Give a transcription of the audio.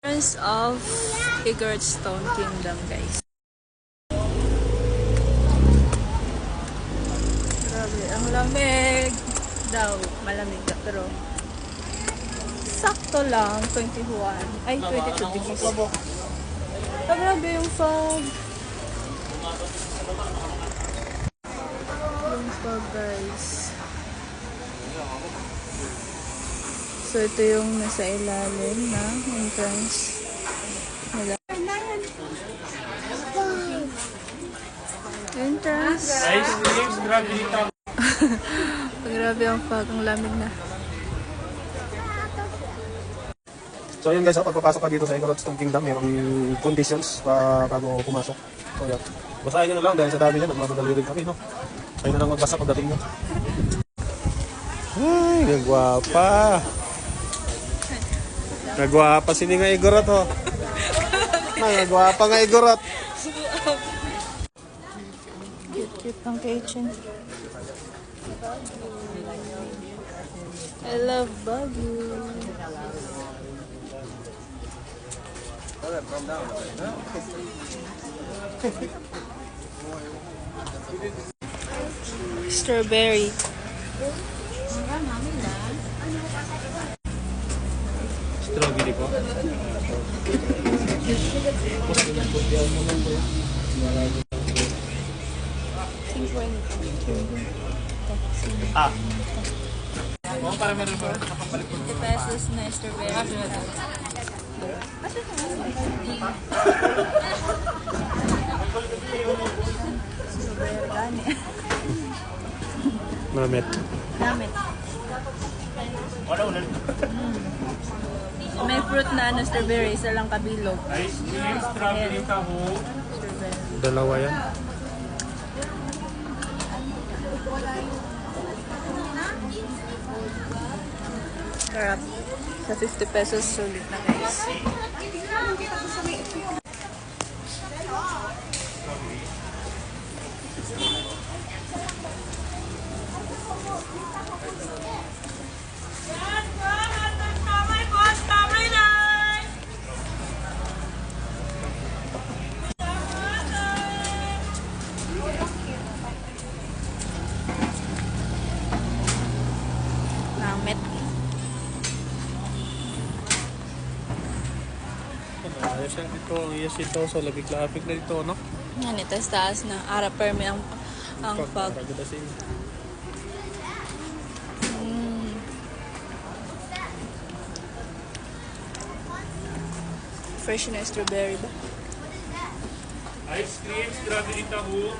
Entrance of Stone Kingdom, guys. Grabe, ang lamig daw. Malamig na, pero sakto lang, 21. Ay, 22 degrees. Grabe yung fog. Yung fog, guys. So, ito yung nasa ilalim na entrance nila. Entrance. Grabe ang fog. Ang lamig na. So yun guys, pagpapasok ka dito sa Stone Kingdom, mayroong conditions bago pumasok. So yan. Basahin nyo na lang dahil sa dami niya, nagmamadali rin kami, no? Kayo na lang magbasa pagdating nyo. Ay, nagwapa. Nagwapa si nga Igorot, ho. Nagwapa nga Igorot. Cute ng kitchen. I love Bagu. Strawberry. Strawberry po. Ah. Oh, para meron pa kapapalik ko. 50 pesos na strawberry. Strawberry gani. Namit. Namit. May fruit na strawberry, isa lang kabilog. Ice cream, strawberry taho. Strawberry. Dalawa yan. Sarap. Sa 50 pesos, sulit na guys. Namit. Ayos yan ito, ayos ito. So, labig-labig na ito, no? Yan, itas taas na. Ara permi ang fog. Fresh na strawberry ba? Ice cream, strawberry taho.